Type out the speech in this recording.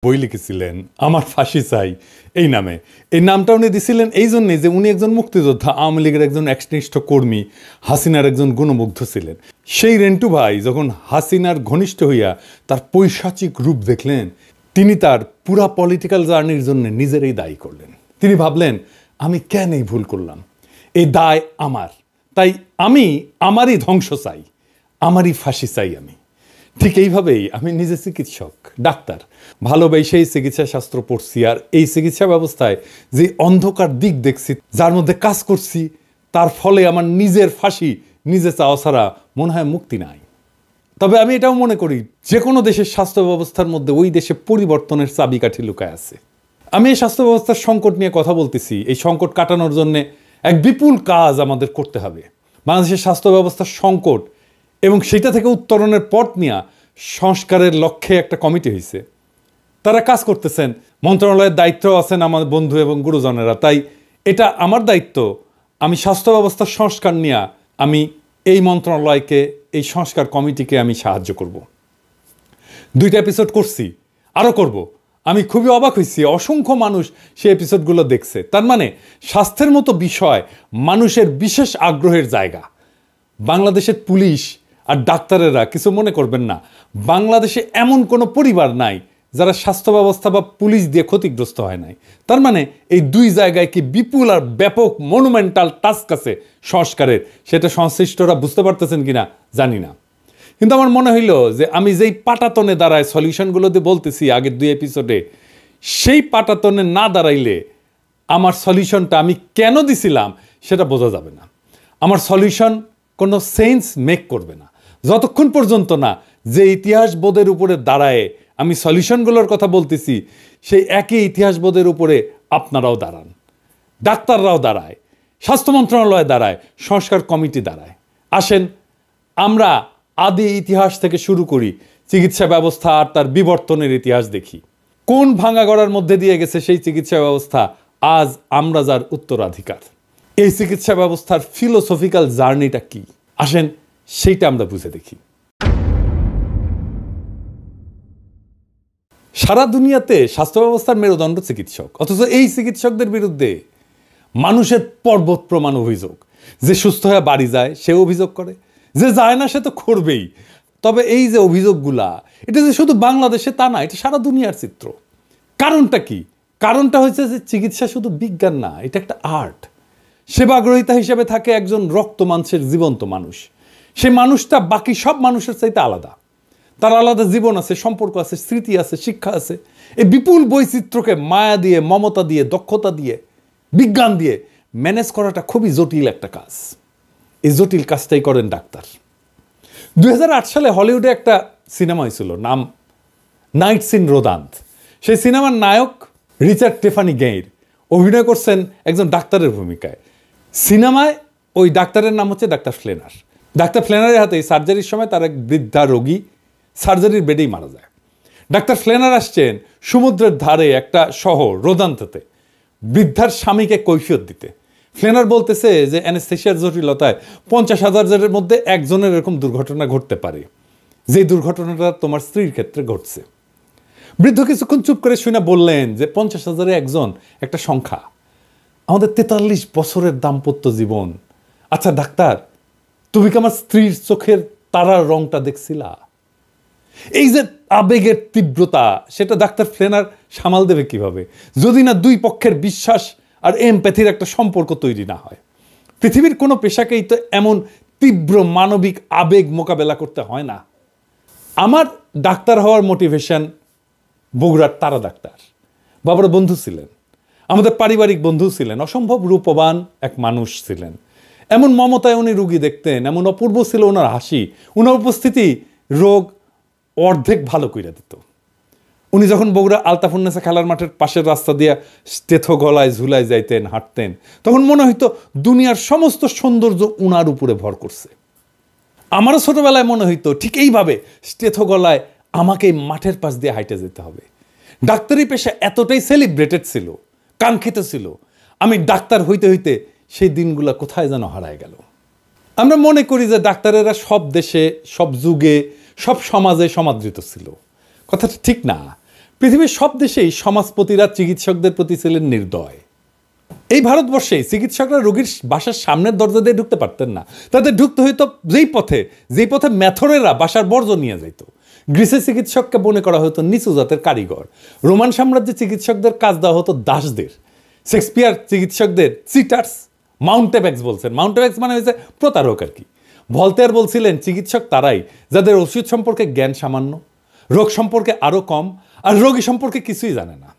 বই লিখেছিলেন আমার ফাঁসি চাই এই নামে। এই নামটা উনি দিছিলেন এই জন্যই যে উনি একজন মুক্তিযোদ্ধা, আওয়ামী লীগের একজন একনিষ্ঠ কর্মী, হাসিনার একজন গুণমুগ্ধ ছিলেন। সেই রেন্টু ভাই যখন হাসিনার ঘনিষ্ঠ হইয়া তার পৈশাচিক রূপ দেখলেন, তিনি তার পুরা পলিটিক্যাল জার্নির জন্য নিজেরই দায়ী করলেন। তিনি ভাবলেন আমি কেন এই ভুল করলাম, এই দায় আমার, তাই আমি আমারই ধ্বংস চাই, আমারই ফাঁসি চাই। আমি ঠিক এইভাবেই আমি নিজে চিকিৎসক, ডাক্তার, ভালোবেসেই চিকিৎসা শাস্ত্র পড়ছি। আর এই চিকিৎসা ব্যবস্থায় যে অন্ধকার দিক দেখছি, যার মধ্যে কাজ করছি, তার ফলে আমার নিজের ফাঁসি নিজে চাওয়া ছাড়া মনে হয় মুক্তি নাই। তবে আমি এটাও মনে করি যে কোনো দেশের স্বাস্থ্য ব্যবস্থার মধ্যে ওই দেশে পরিবর্তনের চাবিকাঠি লুকায় আছে। আমি এই স্বাস্থ্য ব্যবস্থার সংকট নিয়ে কথা বলতেছি। এই সংকট কাটানোর জন্য এক বিপুল কাজ আমাদের করতে হবে। বাংলাদেশের স্বাস্থ্য ব্যবস্থার সংকট এবং সেটা থেকে উত্তরণের পথ নিয়ে সংস্কারের লক্ষ্যে একটা কমিটি হয়েছে, তারা কাজ করতেছেন। মন্ত্রণালয়ের দায়িত্ব আছেন আমার বন্ধু এবং গুরুজনেরা। তাই এটা আমার দায়িত্ব, আমি স্বাস্থ্য ব্যবস্থার সংস্কার নিয়ে আমি এই মন্ত্রণালয়কে, এই সংস্কার কমিটিকে আমি সাহায্য করব। 2টা এপিসোড করছি, আরও করব। আমি খুবই অবাক হয়েছি, অসংখ্য মানুষ সেই এপিসোডগুলো দেখছে। তার মানে স্বাস্থ্যের মতো বিষয় মানুষের বিশেষ আগ্রহের জায়গা। বাংলাদেশের পুলিশ আর ডাক্তারেরা কিছু মনে করবেন না, বাংলাদেশে এমন কোনো পরিবার নাই যারা স্বাস্থ্য ব্যবস্থা বা পুলিশ দিয়ে ক্ষতিগ্রস্ত হয় নাই। তার মানে এই 2 জায়গায় কি বিপুল আর ব্যাপক মনুমেন্টাল টাস্ক আছে সংস্কারের, সেটা সংশ্লিষ্টরা বুঝতে পারতেছেন কিনা জানি না। কিন্তু আমার মনে হইল যে আমি যেই পাটাতনে দাঁড়ায় সলিউশনগুলো দিয়ে বলতেছি আগের 2 এপিসোডে, সেই পাটাতনে না দাঁড়াইলে আমার সলিউশনটা আমি কেন দিছিলাম সেটা বোঝা যাবে না। আমার সলিউশন কোনো সেন্স মেক করবে না যতক্ষণ পর্যন্ত না যে ইতিহাস বোধের উপরে দাঁড়ায় আমি সলিউশনগুলোর কথা বলতেছি, সেই একই ইতিহাস বোধের উপরে আপনারাও দাঁড়ান, ডাক্তাররাও দাঁড়ায়, স্বাস্থ্য মন্ত্রণালয় দাঁড়ায়, সংস্কার কমিটি দাঁড়ায়। আসেন আমরা আদি ইতিহাস থেকে শুরু করি, চিকিৎসা ব্যবস্থা আর তার বিবর্তনের ইতিহাস দেখি। কোন ভাঙাগড়ার মধ্যে দিয়ে গেছে সেই চিকিৎসা ব্যবস্থা, আজ আমরা যার উত্তরাধিকার। এই চিকিৎসা ব্যবস্থার ফিলোসফিক্যাল জার্নিটা কি, আসেন সেইটা আমরা বুঝে দেখি। সারা দুনিয়াতে স্বাস্থ্য ব্যবস্থার মেরুদণ্ড চিকিৎসক, অথচ এই চিকিৎসকদের বিরুদ্ধে মানুষের পর্বত প্রমাণ অভিযোগ। যে সুস্থ হয়ে বাড়ি যায় সে অভিযোগ করে, যে যায় না সে তো করবেই। তবে এই যে অভিযোগগুলা, এটা যে শুধু বাংলাদেশে তা না, এটা সারা দুনিয়ার চিত্র। কারণটা কি? কারণটা হচ্ছে যে চিকিৎসা শুধু বিজ্ঞান না, এটা একটা আর্ট। সেবাগ্রহিতা হিসেবে থাকে একজন রক্ত মাংসের জীবন্ত মানুষ। সে মানুষটা বাকি সব মানুষের চাইতে আলাদা। তার আলাদা জীবন আছে, সম্পর্ক আছে, স্মৃতি আছে, শিক্ষা আছে। এই বিপুল বৈচিত্র্যকে মায়া দিয়ে, মমতা দিয়ে, দক্ষতা দিয়ে, বিজ্ঞান দিয়ে ম্যানেজ করাটা খুবই জটিল একটা কাজ। এই জটিল কাজটাই করেন ডাক্তার। 2008 সালে হলিউডে একটা সিনেমা হয়েছিল, নাম নাইটস ইন রোদান্থ। সেই সিনেমার নায়ক রিচার্ড টেফানি গেইর অভিনয় করছেন একজন ডাক্তারের ভূমিকায়। সিনেমায় ওই ডাক্তারের নাম হচ্ছে ডাক্তার ফ্লেনার। ডাক্তার ফ্লেনারের হাতে সার্জারির সময় তার এক বৃদ্ধা রোগী সার্জারির বেডেই মারা যায়। ডাক্তার ফ্লেনার আসছেন সমুদ্রের ধারে একটা শহর রোদান্থতে বৃদ্ধার স্বামীকে কৈফিয়ত দিতে। ফ্লেনার বলতেছে যে অ্যানেস্থেশিয়ার জটিলতায় 50,000 জনের মধ্যে একজনের এরকম দুর্ঘটনা ঘটতে পারে, যে দুর্ঘটনাটা তোমার স্ত্রীর ক্ষেত্রে ঘটছে। বৃদ্ধ কিছুক্ষণ চুপ করে শুনে বললেন যে 50,000-এ একজন একটা সংখ্যা, আমাদের 43 বছরের দাম্পত্য জীবন। আচ্ছা ডাক্তার, তুমি কি আমার স্ত্রীর চোখের তারার রংটা দেখছিলা? এই যে আবেগের তীব্রতা, সেটা ডাক্তার ফ্লেনার সামাল দেবে কিভাবে যদি না 2 পক্ষের বিশ্বাস আর এমপ্যাথির একটা সম্পর্ক তৈরি না হয়। পৃথিবীর কোনো পেশাকেই তো এমন তীব্র মানবিক আবেগ মোকাবেলা করতে হয় না। আমার ডাক্তার হওয়ার মোটিভেশন বগুড়ার তারা ডাক্তার, বাবার বন্ধু ছিলেন, আমাদের পারিবারিক বন্ধু ছিলেন, অসম্ভব রূপবান এক মানুষ ছিলেন। এমন মমতায় উনি রুগী দেখতেন, এমন অপূর্ব ছিল ওনার হাসি, ওনার উপস্থিতি রোগ অর্ধেক ভালো কইরা দিত। উনি যখন বগুড়া আলতাফুন্নেসা খেলার মাঠের পাশের রাস্তা দিয়ে স্টেথো গলায় ঝুলায় যাইতেন, হাঁটতেন, তখন মনে হইতো দুনিয়ার সমস্ত সৌন্দর্য উনার উপরে ভর করছে। আমারও ছোটবেলায় মনে হইতো ঠিক এইভাবে স্টেথো গলায় আমাকে মাঠের পাশ দিয়ে হাইটে যেতে হবে। ডাক্তারি পেশা এতটাই সেলিব্রেটেড ছিল, কাঙ্ক্ষিত ছিল, আমি ডাক্তার হইতে হইতে সেই দিনগুলো কোথায় যেন হারায় গেল। আমরা মনে করি যে ডাক্তারেরা সব দেশে, সব যুগে, সব সমাজে সমাদৃত ছিল। কথাটা ঠিক না। পৃথিবীর সব দেশেই সমাজপতিরা চিকিৎসকদের প্রতি ছিলেন নির্দয়। এই ভারতবর্ষে চিকিৎসকরা রোগীর বাসার সামনের দরজা দিয়ে ঢুকতে পারতেন না, তাদের ঢুকতে হইতো যেই পথে ম্যাথরেরা বাসার বর্জ্য নিয়ে যাইত। গ্রিসের চিকিৎসককে মনে করা হতো নিচু জাতের কারিগর। রোমান সাম্রাজ্যের চিকিৎসকদের কাজ দেওয়া হতো দাসদের। শেক্সপিয়ার চিকিৎসকদের চিটার্স, মাউন্টেব্যাক্স বলছেন। মাউন্টেব্যাক্স মানে হয়েছে প্রতারক আর কি। ভলতেয়ার বলছিলেন চিকিৎসক তারাই যাদের ওষুধ সম্পর্কে জ্ঞান সামান্য, রোগ সম্পর্কে আরও কম, আর রোগী সম্পর্কে কিছুই জানে না।